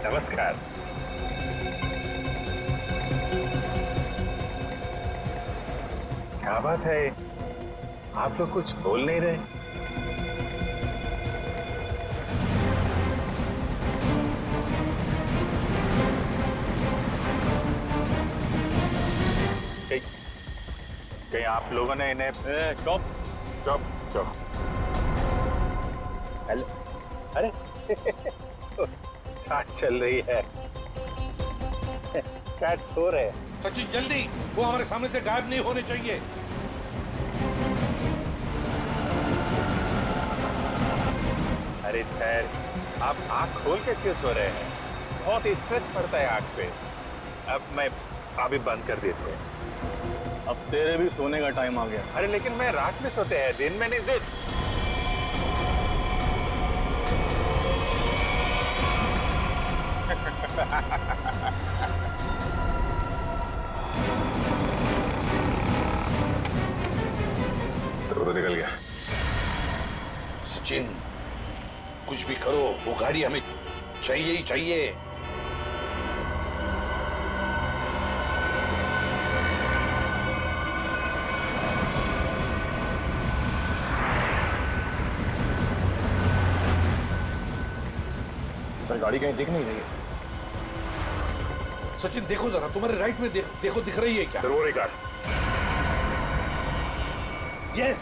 नमस्कार। क्या बात है, आप लोग कुछ बोल नहीं रहे? कहीं कहीं आप लोगों ने इन्हें चुप चुप चुप। हेलो, अरे सांस चल रही है, शायद सो रहे हैं। सचिन जल्दी, वो हमारे सामने से गायब नहीं होने चाहिए। अरे सर, आप आंख खोल के क्यों सो रहे हैं? बहुत स्ट्रेस पड़ता है आंख पे। अब मैं अभी बंद कर देते हैं। अब तेरे भी सोने का टाइम आ गया। अरे लेकिन मैं रात में सोते हैं, दिन में नहीं। दिन तो निकल गया। सचिन, कुछ भी करो, वो गाड़ी हमें चाहिए ही चाहिए। सर गाड़ी कहीं दिख नहीं रही है। सचिन देखो जरा, तुम्हारे राइट में देखो, दिख रही है क्या? सर वो रही कार। यस,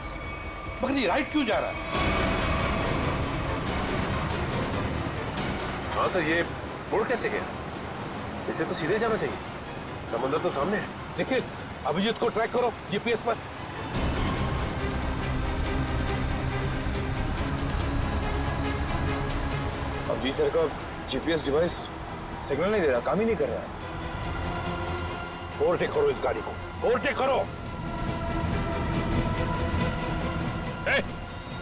मगर ये राइट क्यों जा रहा है? हाँ सर, ये मुड़ कैसे गया? इसे तो सीधे जाना चाहिए, समंदर तो सामने है। निखिल, अभिजीत को ट्रैक करो जीपीएस पर। अब जी सर का जीपीएस डिवाइस सिग्नल नहीं दे रहा, काम ही नहीं कर रहा है। ओवरटेक करो इस गाड़ी को, ओवरटेक करो।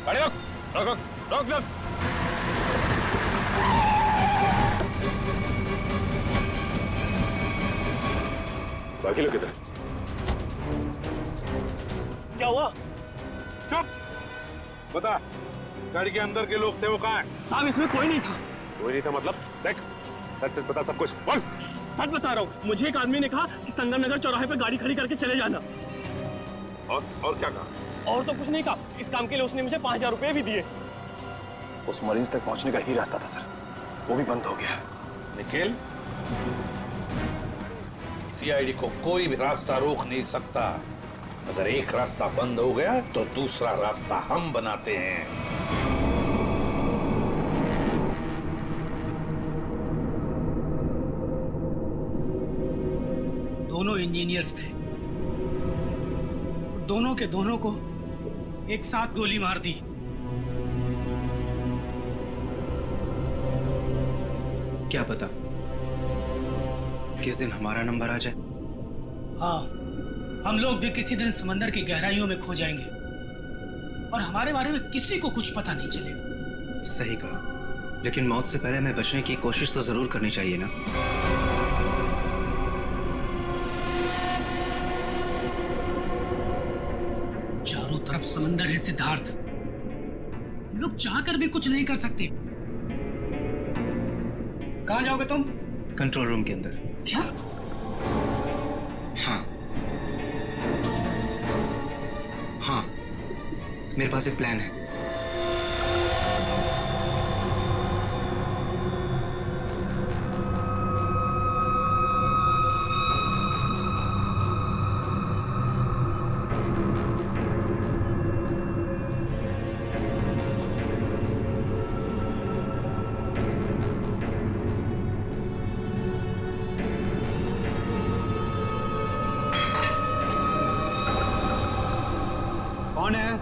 गाड़ी रोक रोक रोक रोक रोक। बाकी लोग किधर? क्या हुआ? चुप, बता, गाड़ी के अंदर के लोग थे वो कहाँ हैं? साहब इसमें कोई नहीं था। कोई नहीं था मतलब? देख, सच सच बता, सब कुछ बोल। सच बता रहा हूँ, मुझे एक आदमी ने कहा कि संगम नगर चौराहे पे गाड़ी खड़ी करके चले जाना। और क्या कहा? और तो कुछ नहीं कहा, इस काम के लिए उसने मुझे 5000 रुपए भी दिए। उस मरीज तक पहुंचने का ही रास्ता था सर, वो भी बंद हो गया। निखिल, सीआईडी को कोई भी रास्ता रोक नहीं सकता। अगर एक रास्ता बंद हो गया तो दूसरा रास्ता हम बनाते हैं। दोनों इंजीनियर्स थे, दोनों के दोनों को एक साथ गोली मार दी। क्या पता किस दिन हमारा नंबर आ जाए। हाँ, हम लोग भी किसी दिन समंदर की गहराइयों में खो जाएंगे और हमारे बारे में किसी को कुछ पता नहीं चलेगा। सही कहा, लेकिन मौत से पहले हमें बचने की कोशिश तो जरूर करनी चाहिए ना। चारों तरफ समंदर है सिद्धार्थ, हम लोग चाहकर भी कुछ नहीं कर सकते। कहाँ जाओगे तुम? कंट्रोल रूम के अंदर। क्या? हाँ हाँ, मेरे पास एक प्लान है। कौन है?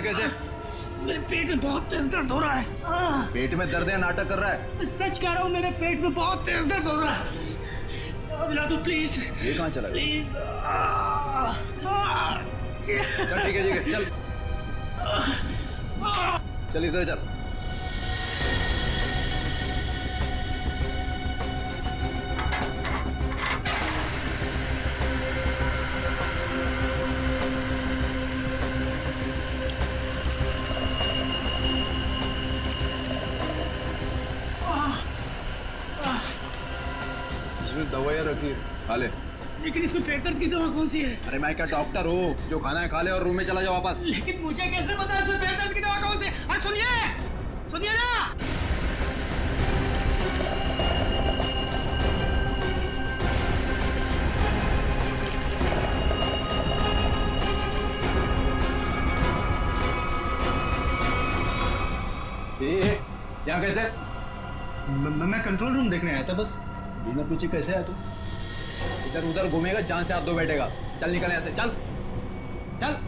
कैसे? मेरे पेट में बहुत तेज दर्द हो रहा है। पेट में दर्द है, नाटक कर रहा है? सच कह रहा हूँ, मेरे पेट में बहुत तेज दर्द हो रहा है। दवा दिला दो प्लीज। ये कहाँ चला गया? प्लीज। चल ठीक है चल चल इधर चल। इसमें दवाइयाँ रखी है, खा ले। लेकिन इसमें पेट दर्द की दवा कौन सी है? अरे मैं क्या डॉक्टर हूँ? जो खाना है खा ले और रूम में चला जाओ वापस। लेकिन मुझे कैसे पता इसमें पेट दर्द की दवा कौन सी है? अरे सुनिए ना। यहाँ कैसे? मैं कंट्रोल रूम देखने आया था बस। बिना पूछे कैसे आया तू? इधर उधर घूमेगा, जहाँ से आप दो बैठेगा। चल निकल यहाँ से, चल चल।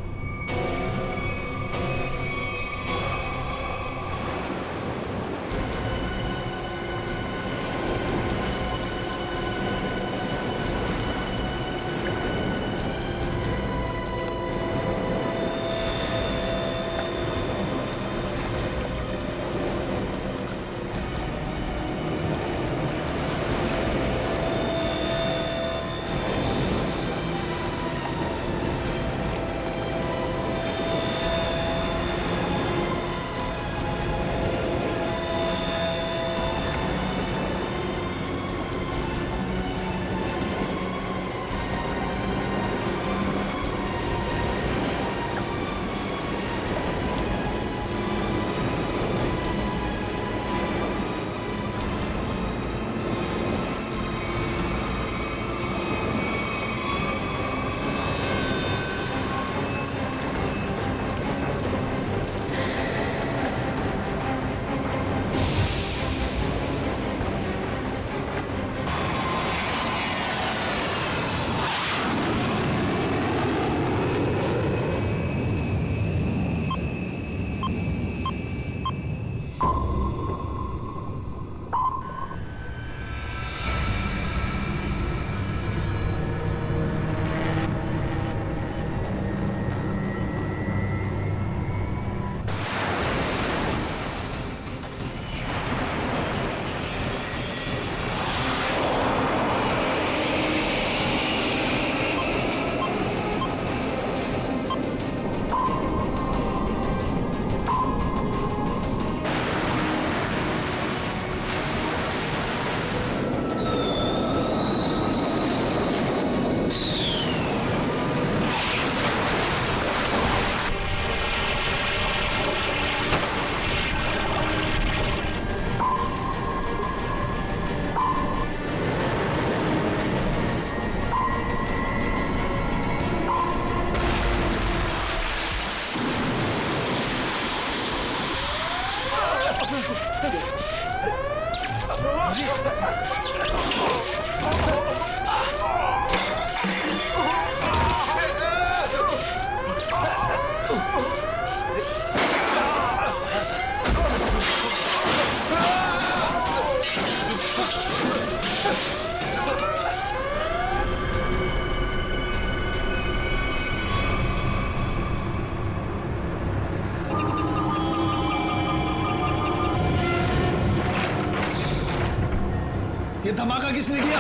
ये धमाका किसने किया?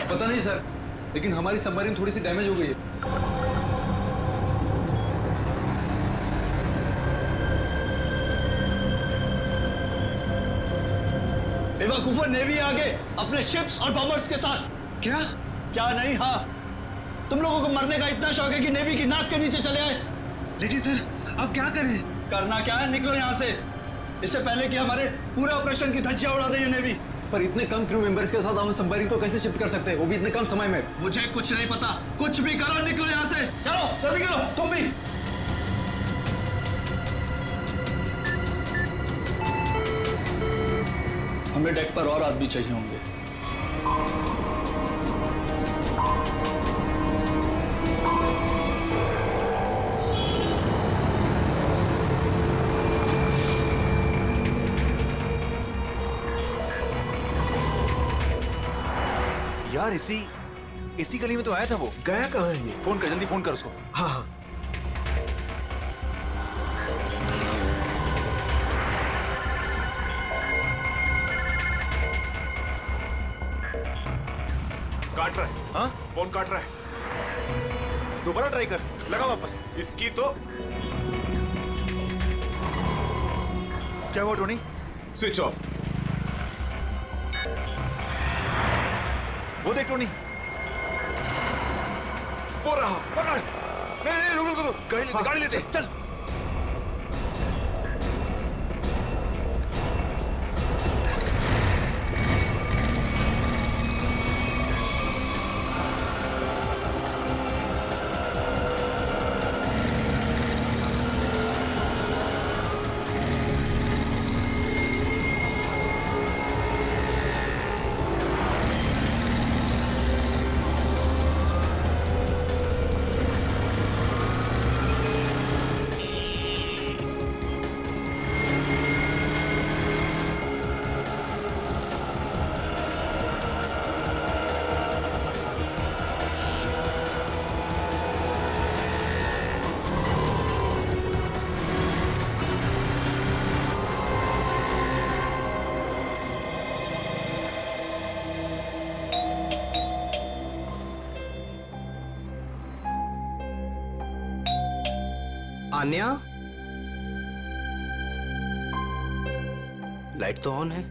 पता नहीं सर, लेकिन हमारी सबमरीन थोड़ी सी डैमेज हो गई है। बेवकूफों, नेवी आगे अपने शिप्स और बॉम्बर्स के साथ। क्या नहीं? हाँ, तुम लोगों को मरने का इतना शौक है कि नेवी की नाक के नीचे चले आए। लेकिन सर, अब क्या करें? करना क्या है, निकलो यहाँ से, इससे पहले कि हमारे पूरे ऑपरेशन की धज्जियां उड़ा दे ये नेवी। पर इतने कम क्रू मेंबर्स के साथ हम सबमरीन को कैसे शिफ्ट कर सकते हैं, वो भी इतने कम समय में? मुझे कुछ नहीं पता, कुछ भी करो, निकलो यहाँ से। चलो जल्दी करो, तुम भी। हमें डेक पर और आदमी चाहिए होंगे। यार इसी गली में तो आया था वो। गया कहाँ है ये? फोन कर, जल्दी फोन कर उसको। हाँ हाँ। काट रहा है। हाँ, फोन काट रहा है। दोबारा ट्राई कर, लगा वापस। इसकी तो क्या हुआ टोनी? Switch off. वो देख टोनी, वो रहा। पकड़। नहीं रुक, गाड़ी लेते चल। आन्या, लाइट तो ऑन है।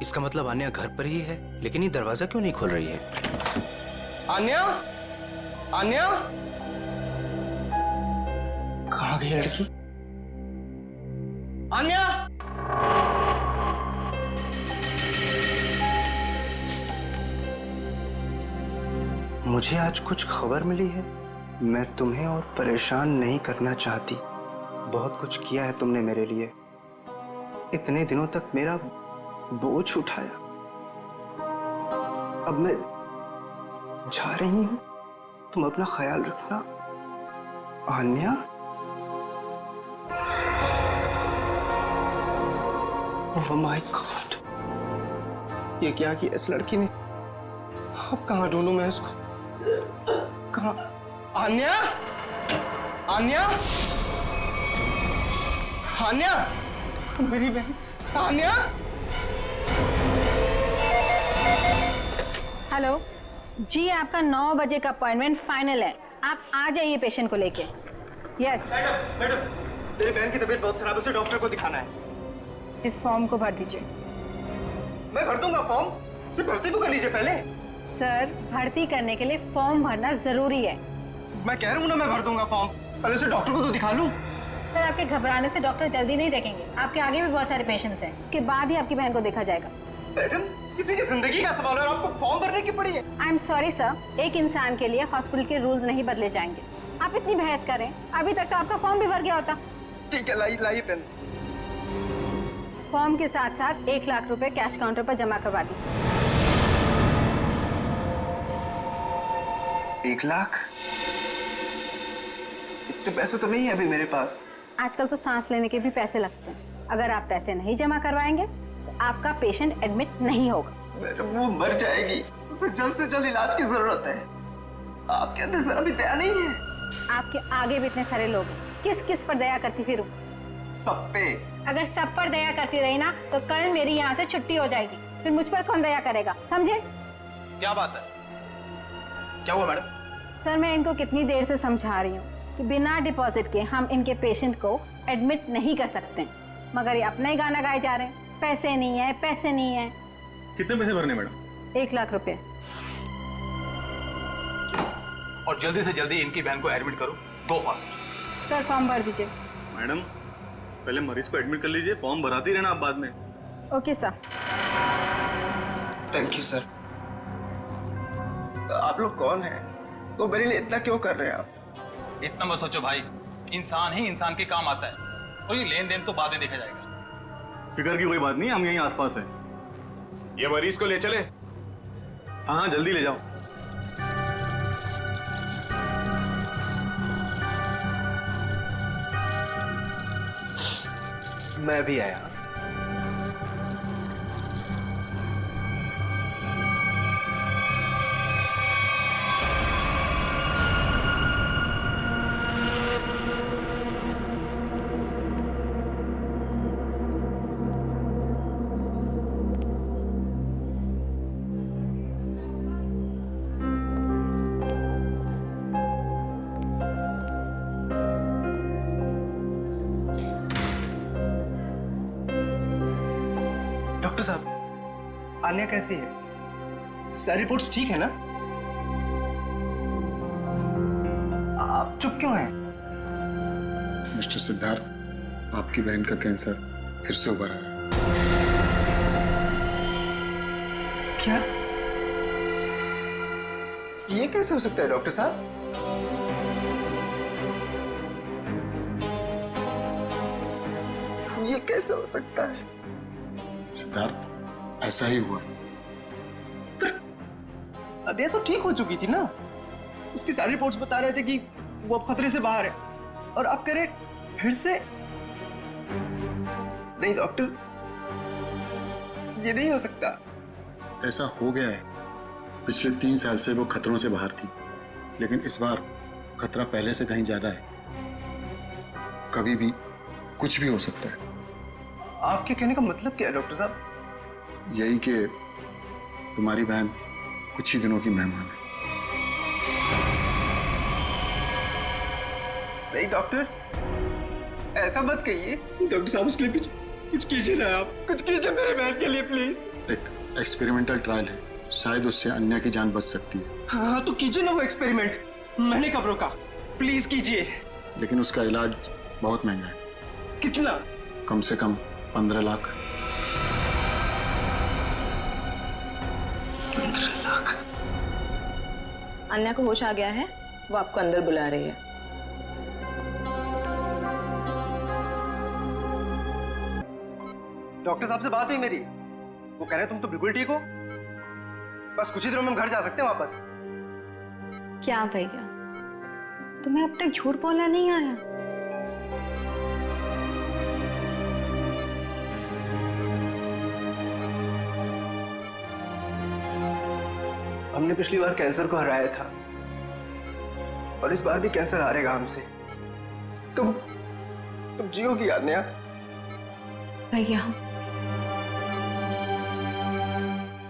इसका मतलब आन्या घर पर ही है, लेकिन ये दरवाजा क्यों नहीं खोल रही है? आन्या, आन्या, कहाँ गई लड़की? आन्या, मुझे आज कुछ खबर मिली है। मैं तुम्हें और परेशान नहीं करना चाहती। बहुत कुछ किया है तुमने मेरे लिए, इतने दिनों तक मेरा बोझ उठाया। अब मैं जा रही हूं, तुम अपना ख्याल रखना आन्या। ओह माय गॉड, ये क्या किया इस लड़की ने? अब कहाँ ढूंढूं मैं इसको? कहाँ? आन्या, आन्या, आन्या, मेरी बहन आन्या। हेलो जी, आपका 9 बजे का अपॉइंटमेंट फाइनल है। आप आ जाइए पेशेंट को लेके। यस मैडम, मेरी बहन की तबीयत बहुत खराब है, उसे डॉक्टर को दिखाना है। इस फॉर्म को भर दीजिए। मैं भर दूंगा फॉर्म, सिर्फ भर्ती तो कर लीजिए पहले। सर, भर्ती करने के लिए फॉर्म भरना जरूरी है। मैं कह रहा हूँ ना, मैं भर दूंगा फॉर्म, पहले उसे डॉक्टर को तो दिखा लूं। सर, आपके घबराने से डॉक्टर जल्दी नहीं देखेंगे। आपके आगे भी बहुत सारे पेशेंट्स हैं, उसके बाद ही आपकी बहन को देखा जाएगा। मैडम, किसी की जिंदगी का सवाल है, आपको फॉर्म भरने की पड़ी है। आई एम सॉरी सर, एक इंसान के लिए हॉस्पिटल के रूल्स नहीं बदले जाएंगे। आप इतनी बहस करें, अभी तक तो आपका फॉर्म भी भर गया होता। ठीक है, लाइए पेन। फॉर्म के साथ साथ 1 लाख रुपए कैश काउंटर पर जमा करवा दीजिए। 1 लाख? इतने पैसे तो नहीं है अभी मेरे पास। आजकल तो सांस लेने के भी पैसे लगते हैं। अगर आप पैसे नहीं जमा करवाएंगे तो आपका पेशेंट एडमिट नहीं होगा। मैडम, वो मर जाएगी, उसे जल्द से जल्द इलाज की जरूरत है। आप कहते जरा भी दया नहीं है? आपके आगे भी इतने सारे लोग हैं, किस किस पर दया करती फिरूं? सब पे। अगर सब पर दया करती रही ना तो कल मेरी यहाँ से छुट्टी हो जाएगी। फिर मुझ पर कौन दया करेगा, समझे? क्या बात है? क्या हुआ मैडम? सर, मैं इनको कितनी देर से समझा रही हूँ कि बिना डिपॉजिट के हम इनके पेशेंट को एडमिट नहीं कर सकते, मगर ये अपना ही गाना गाए जा रहे हैं। पैसे नहीं है, पैसे नहीं है। कितने पैसे भरने मैडम? 1 लाख रुपए। और जल्दी से जल्दी इनकी बहन को एडमिट करो, गो फास्ट। सर, फॉर्म भर दीजिए। मैडम, पहले मरीज को एडमिट कर लीजिए, फॉर्म भराती रहना आप बाद में। Okay sir. Thank you sir. आप लोग कौन हैं? तो मेरे लिए इतना क्यों कर रहे हैं आप? इतना मत सोचो भाई, इंसान ही इंसान के काम आता है, और ये लेन देन तो बाद में देखा जाएगा। फिक्र की कोई बात नहीं, हम यहीं आसपास हैं। ये मरीज को ले चले। हाँ हाँ, जल्दी ले जाओ। मैं भी आया। डॉक्टर साहब, आन्या कैसी है? सारी रिपोर्ट्स ठीक है ना? आप चुप क्यों हैं? मिस्टर सिद्धार्थ, आपकी बहन का कैंसर फिर से उभरा है। क्या? ये कैसे हो सकता है डॉक्टर साहब? ये कैसे हो सकता है? सिद्धार्थ, ऐसा ही हुआ। अरे तो ठीक हो चुकी थी ना, उसकी सारी रिपोर्ट्स बता रहे थे कि वो अब खतरे से बाहर है, और आप कह रहे फिर से? नहीं डॉक्टर, ये नहीं हो सकता। ऐसा हो गया है। पिछले 3 साल से वो खतरों से बाहर थी, लेकिन इस बार खतरा पहले से कहीं ज्यादा है। कभी भी कुछ भी हो सकता है। आपके कहने का मतलब क्या है डॉक्टर साहब? यही कि तुम्हारी बहन कुछ ही दिनों की मेहमान है। नहीं डॉक्टर, ऐसा मत कहिए। डॉक्टर साहब, उसके लिए कुछ कीजिए ना, आप कुछ कीजिए मेरे बहन के लिए प्लीज। एक एक्सपेरिमेंटल ट्रायल है, शायद उससे अन्या की जान बच सकती है। हाँ तो कीजिए ना वो एक्सपेरिमेंट, मैंने कब रोका? प्लीज कीजिए। लेकिन उसका इलाज बहुत महंगा है। कितना? कम से कम 15 लाख। 15 लाख? अन्या को होश आ गया है, वो आपको अंदर बुला रही है। डॉक्टर साहब से बात हुई मेरी, वो कह रहे तुम तो बिल्कुल ठीक हो, बस कुछ ही दिनों में हम घर जा सकते हैं वापस। क्या भैया, तुम्हें अब तक झूठ बोलना नहीं आया? हमने पिछली बार कैंसर को हराया था, और इस बार भी कैंसर हारेगा हमसे। तुम जियोगी अन्या? भैया,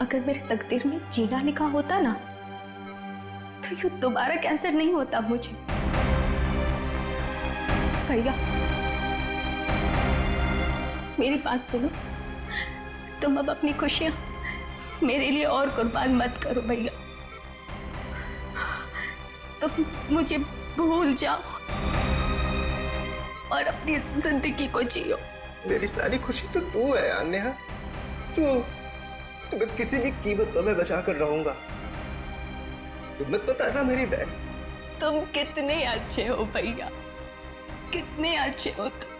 अगर मेरे तकदीर में जीना लिखा होता ना, तो यूं दोबारा कैंसर नहीं होता मुझे। भैया, मेरी बात सुनो, तुम अब अपनी खुशियां मेरे लिए और कुर्बान मत करो भैया। तुम मुझे भूल जाओ और अपनी जिंदगी को जियो। मेरी सारी खुशी तो तू है अन्या, तुम्हें किसी भी कीमत पर मैं बचा कर रहूंगा। तुम मत बताना मेरी बहन। तुम कितने अच्छे हो भैया, कितने अच्छे हो तुम।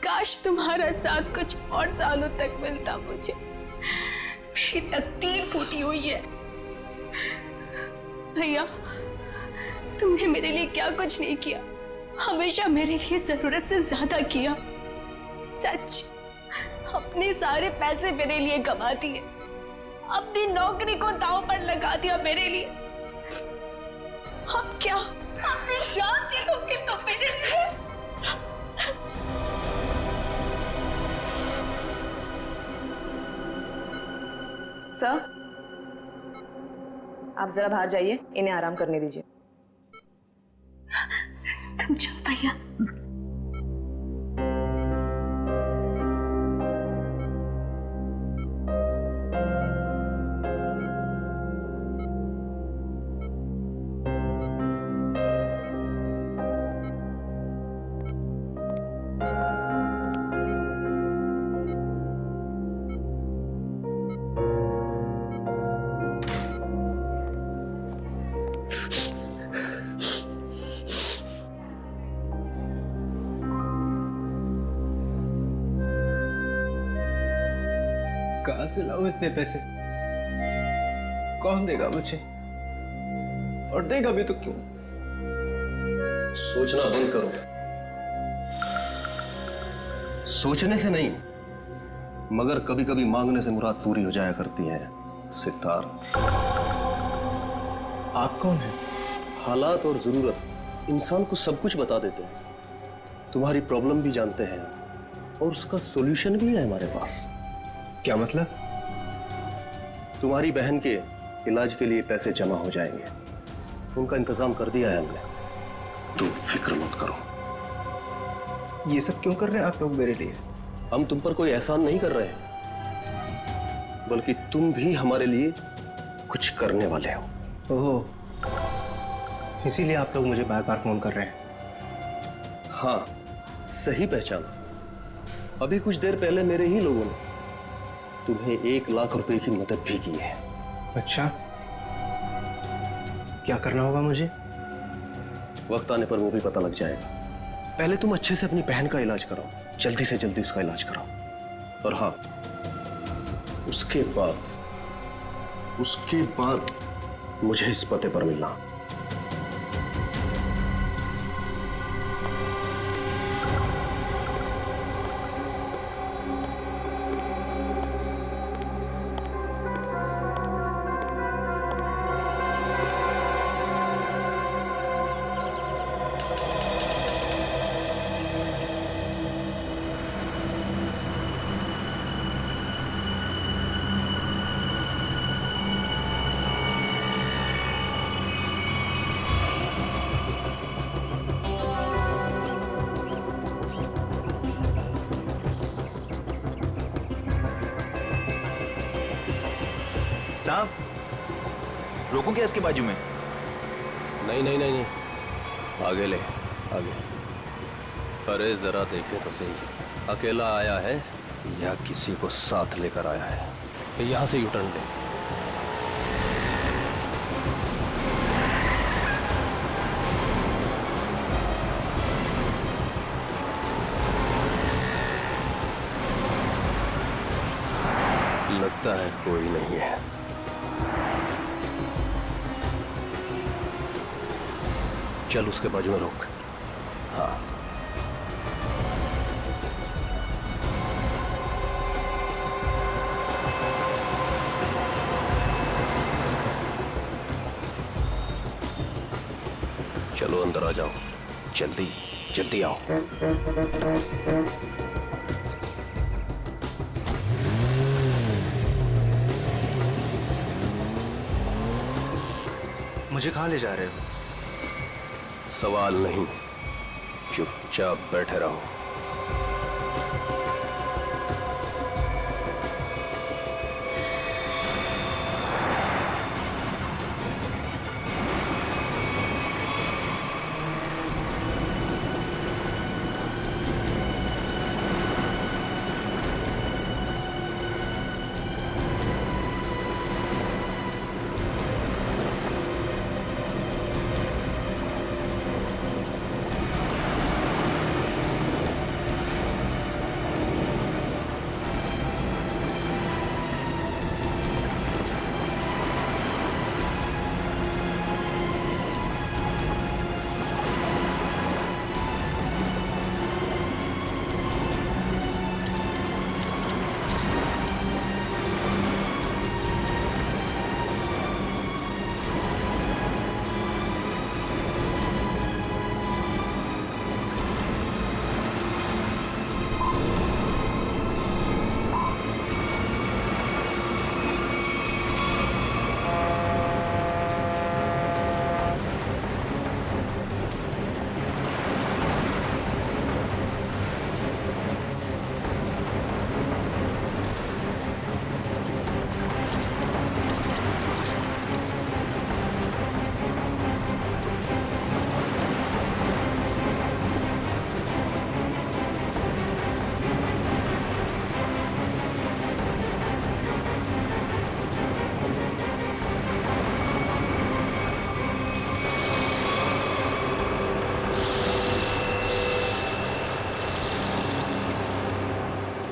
काश तुम्हारा साथ कुछ और सालों तक मिलता मुझे। मेरी तकदीर फूटी हुई है भैया। तुमने मेरे लिए क्या कुछ नहीं किया, हमेशा मेरे लिए जरूरत से ज्यादा किया। सच, अपने सारे पैसे मेरे लिए कमा दिए, अपनी नौकरी को दांव पर लगा दिया मेरे लिए। अब क्या अपनी जान दे दोगे तो मेरे लिए? सर, आप जरा बाहर जाइए, इन्हें आराम करने दीजिए। तुम जाओ भैया। कहां से लाऊं इतने पैसे? कौन देगा मुझे? और देगा भी तो क्यों? सोचना बंद करो। सोचने से नहीं, मगर कभी कभी मांगने से मुराद पूरी हो जाया करती है सिद्धार्थ। आप कौन हैं? हालात और जरूरत इंसान को सब कुछ बता देते हैं। तुम्हारी प्रॉब्लम भी जानते हैं और उसका सॉल्यूशन भी है हमारे पास। क्या मतलब? तुम्हारी बहन के इलाज के लिए पैसे जमा हो जाएंगे, उनका इंतजाम कर दिया है हमने। तुम फिक्र मत करो। ये सब क्यों कर रहे हैं आप लोग मेरे लिए? हम तुम पर कोई एहसान नहीं कर रहे हैं, बल्कि तुम भी हमारे लिए कुछ करने वाले हो। ओह, इसीलिए आप लोग मुझे बार बार फोन कर रहे हैं। हाँ, सही पहचाना। अभी कुछ देर पहले मेरे ही लोगों ने तुम्हें 1 लाख रुपए की मदद भी की है। अच्छा, क्या करना होगा मुझे? वक्त आने पर वो भी पता लग जाएगा। पहले तुम अच्छे से अपनी बहन का इलाज कराओ, जल्दी से जल्दी उसका इलाज कराओ। और हाँ, उसके बाद मुझे इस पते पर मिलना। साहब, रोकूं क्या इसके बाजू में? नहीं, आगे ले, आगे। अरे जरा देखे तो सही, अकेला आया है या किसी को साथ लेकर आया है? यहां से यूटर्न ले। लगता है कोई नहीं है। चल उसके बाजू में रोक। हाँ, चलो अंदर आ जाओ, जल्दी जल्दी आओ। मुझे कहाँ ले जा रहे हो? सवाल नहीं, चुपचाप बैठे रहो।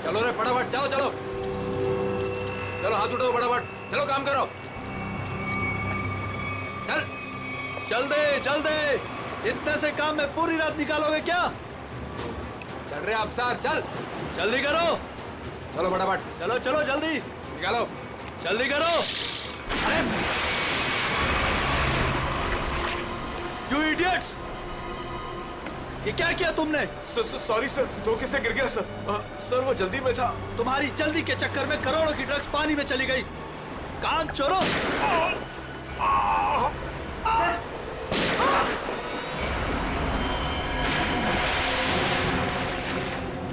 चलो रे फटाफट, चलो चलो चलो, हाथ उठाओ फटाफट, चलो काम करो, चल चल दे। इतने से काम में पूरी रात निकालोगे क्या? चल रहे आप सर, चल जल्दी करो। चलो फटाफट, चलो चलो जल्दी निकालो, जल्दी करो। अरे यू इडियट्स, ये क्या किया तुमने? सॉरी सर, धोखे से गिर गया सर। सर वो जल्दी में था। तुम्हारी जल्दी के चक्कर में करोड़ों की ड्रग्स पानी में चली गई। कान चोरों।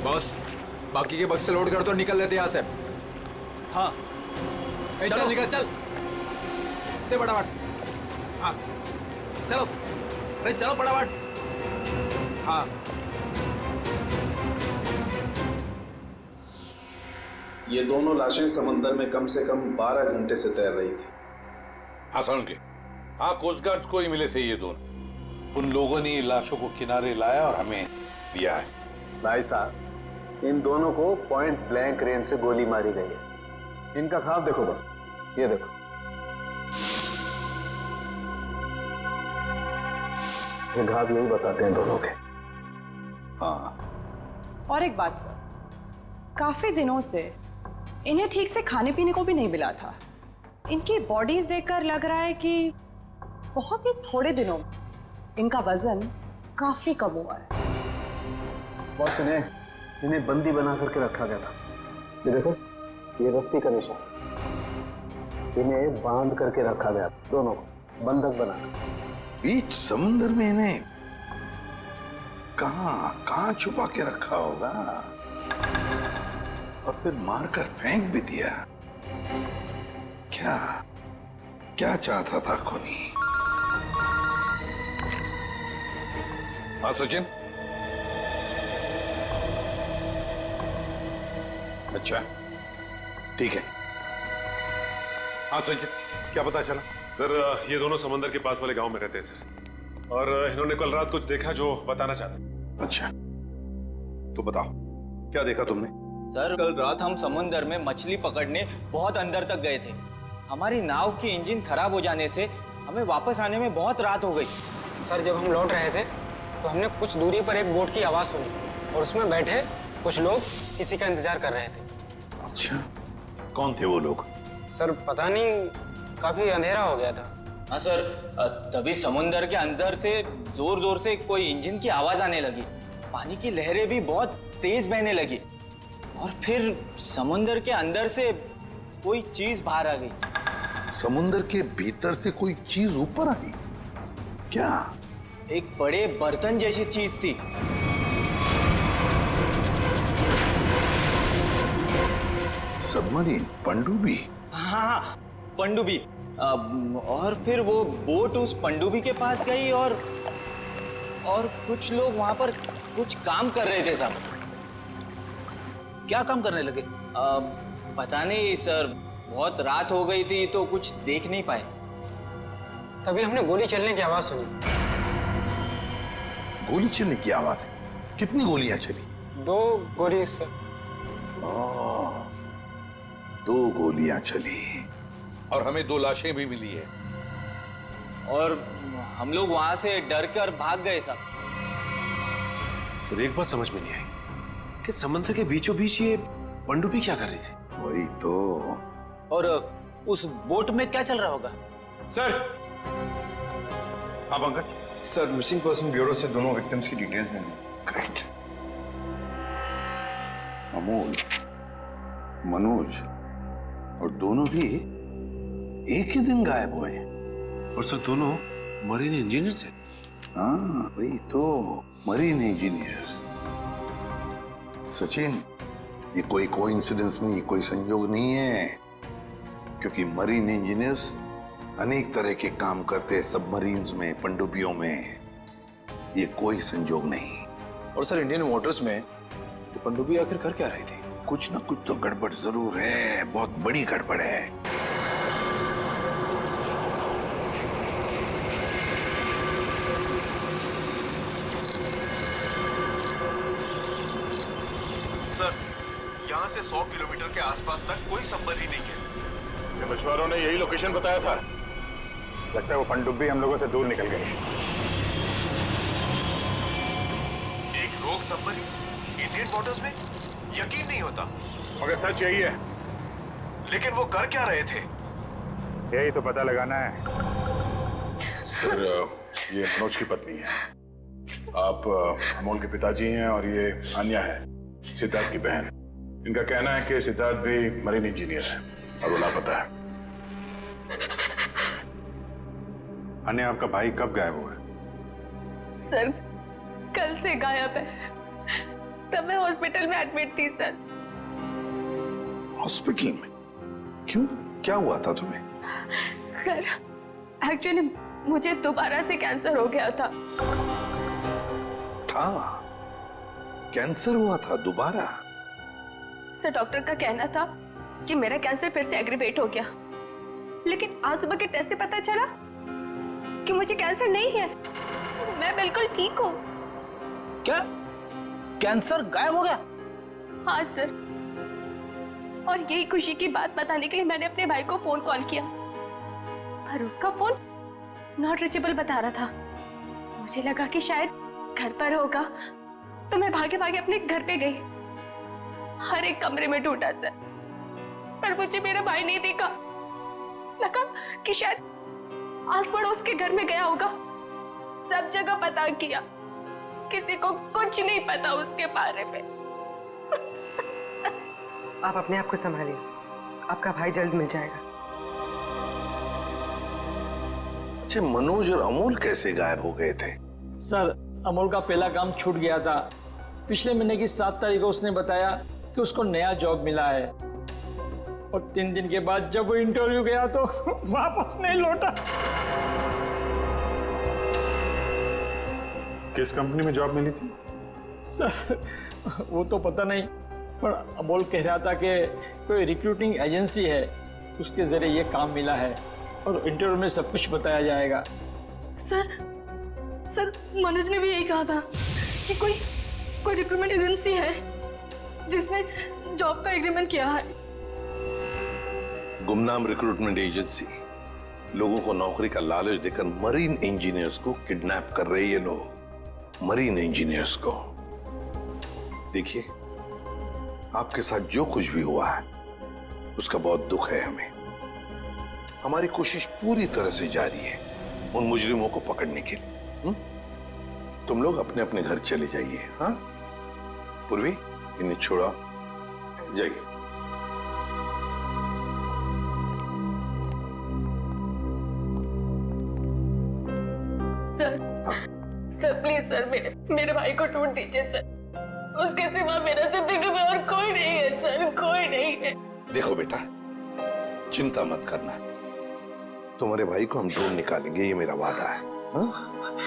बॉस, बाकी के बक्से लोड कर दो, निकल लेते यहाँ से। हाँ चल निकल चल, दे फटाफट। हाँ चलो, अरे चलो फटाफट। हाँ ये दोनों लाशें समंदर में कम से कम 12 घंटे से तैर रही थी। हाँ सुन के, हाँ कोस्ट गार्ड को ही मिले थे ये दोनों। उन लोगों ने लाशों को किनारे लाया और हमें दिया है। भाई साहब, इन दोनों को पॉइंट ब्लैंक रेंज से गोली मारी गई है। इनका ख्वाब देखो बस, ये देखो। ये घाव यही बताते हैं दोनों के। हाँ। और एक बात सर, काफी दिनों से इन्हें ठीक से खाने पीने को भी नहीं मिला था। इनकी बॉडीज देखकर लग रहा है कि बहुत ही थोड़े दिनों में इनका वजन काफी कम हुआ है। बॉस, इन्हें बंदी बना करके रखा गया था। ये देखो, ये रस्सी का निशान। इन्हें बांध करके रखा गया, दोनों को बंधक बना। बीच समुद्र में इन्हें कहां छुपा के रखा होगा, और फिर मारकर फेंक भी दिया। क्या चाहता था खूनी? हाँ सचिन। अच्छा ठीक है। हाँ सचिन, क्या पता चला? सर, ये दोनों समंदर के पास वाले गांव में रहते हैं सर, और इन्होंने कल रात कुछ देखा जो बताना चाहते। अच्छा तो बताओ, क्या देखा तुमने? सर, कल रात हम समुंदर में मछली पकड़ने बहुत अंदर तक गए थे। हमारी नाव की इंजन खराब हो जाने से हमें वापस आने में बहुत रात हो गई। सर, जब हम लौट रहे थे तो हमने कुछ दूरी पर एक बोट की आवाज सुनी और उसमें बैठे कुछ लोग किसी का इंतजार कर रहे थे। अच्छा, कौन थे वो लोग? सर पता नहीं, काफी अंधेरा हो गया था। हाँ सर, तभी समुंदर के अंदर से जोर जोर से कोई इंजन की आवाज आने लगी। पानी की लहरें भी बहुत तेज बहने लगी, और फिर समुंदर के अंदर से कोई चीज बाहर आ गई। समुंदर के भीतर से कोई चीज ऊपर आई? क्या? एक बड़े बर्तन जैसी चीज थी। सबमरीन, पनडुब्बी? हाँ, पनडुब्बी। और फिर वो बोट उस पनडुब्बी के पास गई, और कुछ लोग वहां पर कुछ काम कर रहे थे साहब। क्या काम करने लगे? पता नहीं सर, बहुत रात हो गई थी तो कुछ देख नहीं पाए। तभी हमने गोली चलने की आवाज सुनी। गोली चलने की आवाज? कितनी गोलियां चली? 2 गोली सर। 2 गोलियां चली, और हमें 2 लाशें भी मिली है। और हम लोग वहां से डर कर भाग गए साहब। सर, एक बात समझ में नहीं आई कि समंदर के बीचों बीच ये पनडुब्बी क्या कर रही थी? वही तो। और उस बोट में क्या चल रहा होगा? सर। हाँ Pankaj. Sir, missing person bureau से दोनों विक्टिम्स की डिटेल्स मिली। ग्रेट। अमोल, मनोज, और दोनों भी एक ही दिन गायब हुए हैं। और सर, दोनों मरीन इंजीनियर्स हैं। हाँ वही तो, मरीन इंजीनियर्स। सचिन, ये कोई कोइंसिडेंस नहीं, कोई संयोग नहीं है, क्योंकि मरीन इंजीनियर्स अनेक तरह के काम करते हैं सबमरीन्स में, पनडुब्बियों में। ये कोई संयोग नहीं। और सर, इंडियन वाटर्स में ये पनडुब्बी आखिर कर क्या रही थी? कुछ ना कुछ तो गड़बड़ जरूर है, बहुत बड़ी गड़बड़ है। सर, यहाँ से 100 किलोमीटर के आसपास तक कोई सबमरीन नहीं है। ये मछुआरों ने यही लोकेशन बताया था। लगता है वो पनडुब्बी हम लोगों से दूर निकल गई। एक रोग सबमरीन इंडियन वाटर्स में? यकीन नहीं होता। मगर सच यही है। लेकिन वो कर क्या रहे थे? यही तो पता लगाना है। सर, ये मनोज की पत्नी है। आप अमोल के पिताजी हैं, और ये अन्या है, सिद्धार्थ की बहन। इनका कहना है कि सिद्धार्थ भी मरीन इंजीनियर है और वो लापता है। अन्या, आपका भाई कब गायब हुआ है? सर, कल से गायब है। तब मैं हॉस्पिटल में एडमिट थी सर। हॉस्पिटल में? क्यों? क्या हुआ था तुम्हें? सर, एक्चुअली मुझे दोबारा से कैंसर हो गया था। कैंसर हुआ था दोबारा? सर, डॉक्टर का कहना था कि मेरा कैंसर फिर से एग्रीवेट हो गया, लेकिन आज सुबह के टेस्ट से पता चला कि मुझे कैंसर नहीं है, मैं बिल्कुल ठीक हूँ। क्या? कैंसर गायब हो गया? हाँ सर, और यही खुशी की बात बताने के लिए मैंने अपने भाई को फोन कॉल किया, पर उसका फोन नॉट रीचेबल बता रहा था। मुझे लगा कि शायद घर पर होगा, तो मैं भागे भागे अपने घर पे गई। हर एक कमरे में ढूंढा सर, पर मुझे मेरा भाई नहीं दिखा। लगा कि शायद आस पड़ोस के घर में गया होगा। सब जगह पता किया, किसी को कुछ नहीं पता उसके बारे में। आप अपने आप को संभालिए, आपका भाई जल्द मिल जाएगा। अच्छा, मनोज और अमोल कैसे गायब हो गए थे? सर, अमोल का पहला काम छूट गया था। पिछले महीने की 7 तारीख को उसने बताया कि उसको नया जॉब मिला है, और 3 दिन के बाद जब वो इंटरव्यू गया तो वापस नहीं लौटा। किस कंपनी में जॉब मिली थी? सर, वो तो पता नहीं, पर अमोल कह रहा था कि कोई रिक्रूटिंग एजेंसी है, उसके जरिए ये काम मिला है और इंटरव्यू में सब कुछ बताया जाएगा। सर, मनोज ने भी यही कहा था कि कोई रिक्रूटमेंट एजेंसी है जिसने जॉब का एग्रीमेंट किया है। गुमनाम रिक्रूटमेंट एजेंसी लोगों को नौकरी का लालच देकर मरीन इंजीनियर्स को किडनैप कर रहे हैं। ये लोग मरीन इंजीनियर्स को। देखिए, आपके साथ जो कुछ भी हुआ है उसका बहुत दुख है हमें। हमारी कोशिश पूरी तरह से जारी है उन मुजरिमों को पकड़ने के लिए। तुम लोग अपने अपने घर चले जाइए। हाँ पूर्वी, इन्हें छोड़ो, जाइए। सर प्लीज सर, मेरे भाई को ढूंढ दीजिए सर। उसके सिवा मेरा जिंदगी में और कोई नहीं है सर, कोई नहीं है। देखो बेटा, चिंता मत करना, तुम्हारे भाई को हम ढूंढ निकालेंगे, ये मेरा वादा है।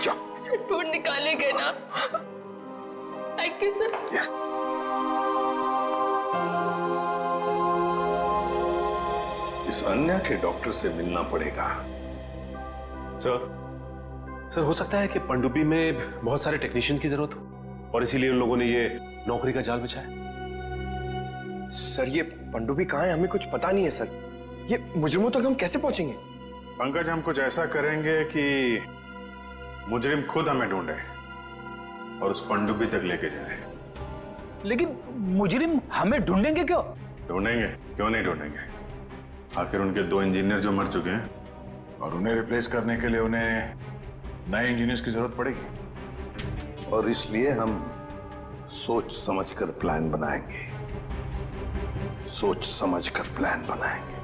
जाओ सर, ढूंढ निकालेंगे ना? Thank you sir. इस अन्य के डॉक्टर से मिलना पड़ेगा। सर, हो सकता है कि पनडुब्बी में बहुत सारे टेक्नीशियन की जरूरत हो और इसीलिए उन लोगों ने ये नौकरी का जाल बिछाया। सर, ये पनडुब्बी कहाँ है? हमें कुछ पता नहीं है सर। ये मुजरिमों तक हम कैसे पहुंचेंगे? पंकज, हम कुछ ऐसा करेंगे कि मुजरिम खुद हमें ढूंढे और उस पनडुब्बी तक लेके जाए। लेकिन मुजरिम हमें ढूंढेंगे क्यों? ढूंढेंगे, क्यों नहीं ढूंढेंगे? आखिर उनके 2 इंजीनियर जो मर चुके हैं, और उन्हें रिप्लेस करने के लिए उन्हें नए इंजीनियर्स की जरूरत पड़ेगी। और इसलिए हम सोच समझकर प्लान बनाएंगे, सोच समझकर प्लान बनाएंगे।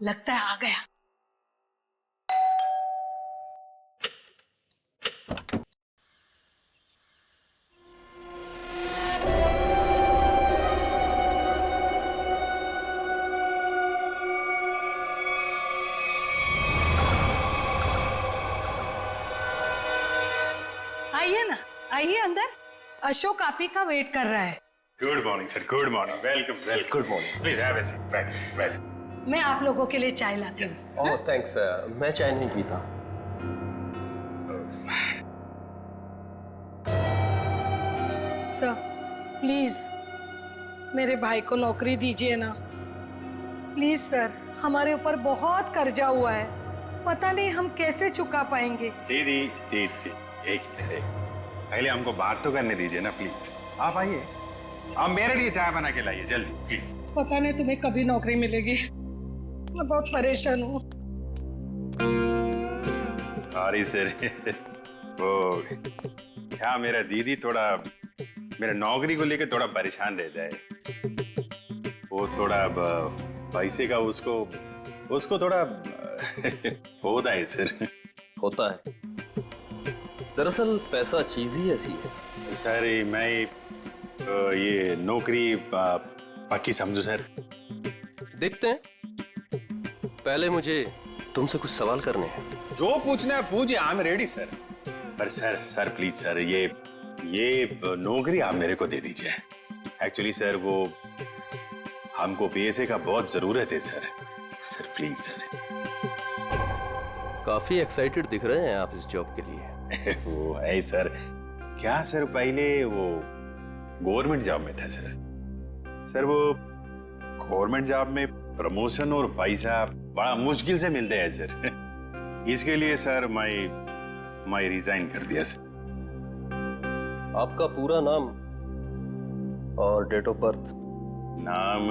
लगता है आ गया। आइए ना, आइए अंदर। अशोक आप ही का वेट कर रहा है। Good morning sir, good morning, welcome welcome. Good morning, please have a seat, बैठ। मैं आप लोगों के लिए चाय लाती हूँ। ओह थैंक्स, मैं चाय नहीं पीता। सर प्लीज मेरे भाई को नौकरी दीजिए ना, प्लीज सर। हमारे ऊपर बहुत कर्जा हुआ है, पता नहीं हम कैसे चुका पाएंगे। दीदी, एक पहले हमको बात तो करने दीजिए ना प्लीज। आप आइए, आप मेरे लिए चाय बना के लाइए जल्दी प्लीज। पता नहीं तुम्हें कभी नौकरी मिलेगी, मैं बहुत परेशान हूँ। सॉरी सर, वो क्या मेरा दीदी थोड़ा मेरे नौकरी को लेकर थोड़ा परेशान रहता है। वो थोड़ा पैसे का उसको थोड़ा होता है सर। होता है। दरअसल पैसा चीज ही ऐसी है। सर मैं ये नौकरी पक्की समझू सर। देखते हैं, पहले मुझे तुमसे कुछ सवाल करने हैं। जो पूछना है पूछिए, आई एम रेडी सर। पर सर प्लीज सर, ये नौकरी आप मेरे को दे दीजिए। एक्चुअली सर वो हमको पैसे का बहुत जरूरत है सर। Sir please sir. काफी एक्साइटेड दिख रहे हैं आप इस जॉब के लिए। वो है सर। क्या सर, पहले वो गवर्नमेंट जॉब में था सर। सर वो गवर्नमेंट जॉब में प्रमोशन और पैसा बड़ा मुश्किल से मिलते हैं सर। इसके लिए सर मैं रिजाइन कर दिया सर। आपका पूरा नाम और डेट ऑफ बर्थ? नाम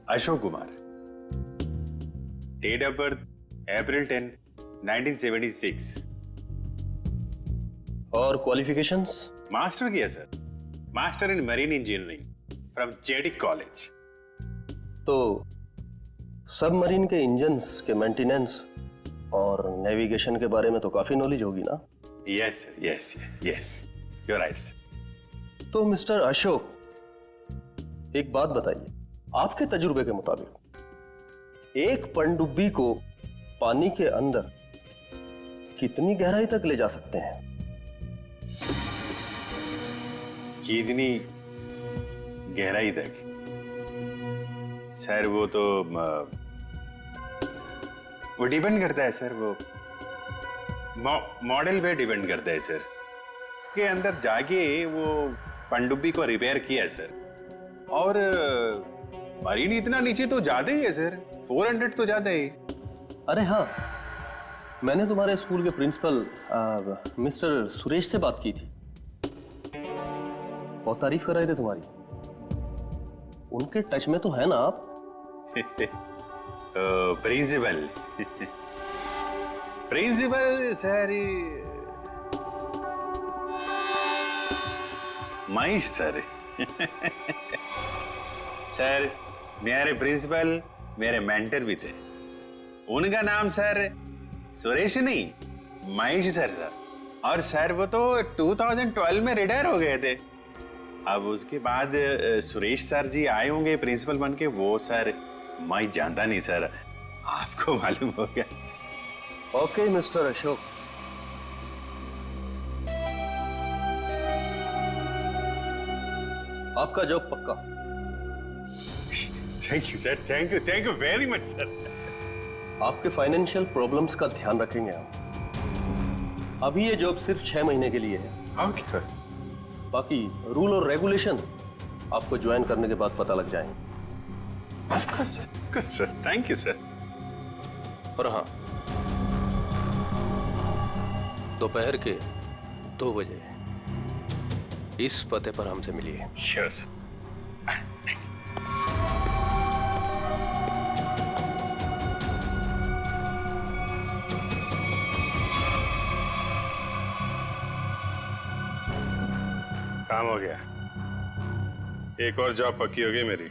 Ashok Kumar. Date of birth April 10, 1976। और क्वालिफिकेशंस? मास्टर किया sir, master in marine engineering from जेटिक कॉलेज। तो सबमरीन के इंजन्स के मेंटेनेंस और नेविगेशन के बारे में तो काफी नॉलेज होगी ना? Yes sir, yes you are right sir. तो मिस्टर अशोक, एक बात बताइए, आपके तजुर्बे के मुताबिक एक पनडुब्बी को पानी के अंदर कितनी गहराई तक ले जा सकते हैं? कितनी गहराई तक? सर वो तो वो डिपेंड करता है सर। वो मॉडल पे डिपेंड करता है सर। के अंदर जाके वो पनडुब्बी को रिपेयर किया सर। और मरीन इतना नीचे तो ज्यादा ही है सर, 400 तो ज्यादा ही। अरे हाँ, मैंने तुम्हारे स्कूल के प्रिंसिपल मिस्टर सुरेश से बात की थी। बहुत तारीफ कर रहे थे तुम्हारी। उनके टच में तो है ना आप? Principal principal sir Mahesh sir. Sir मेरे प्रिंसिपल मेरे मेंटर भी थे। उनका नाम सर सुरेश नहीं, महेश सर। और सर वो तो 2012 में रिटायर हो गए थे। अब उसके बाद सुरेश सर जी आए होंगे प्रिंसिपल बन के। वो सर मैं जानता नहीं सर, आपको मालूम हो गया। ओके मिस्टर अशोक, आपका जॉब पक्का। Thank you sir, thank you very much sir. आपके फाइनेंशियल प्रॉब्लम्स का ध्यान रखेंगे हम। अभी ये जॉब सिर्फ 6 महीने के लिए है। ओके। बाकी रूल और रेगुलेशंस आपको ज्वाइन करने के बाद पता लग जाएंगे। Sir thank you sir. और हाँ, दोपहर के 2 बजे इस पते पर हमसे मिलिए। Sure sir. काम हो गया। एक और जॉब पक्की हो गई मेरी।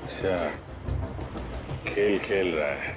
अच्छा, खेल खेल रहा है।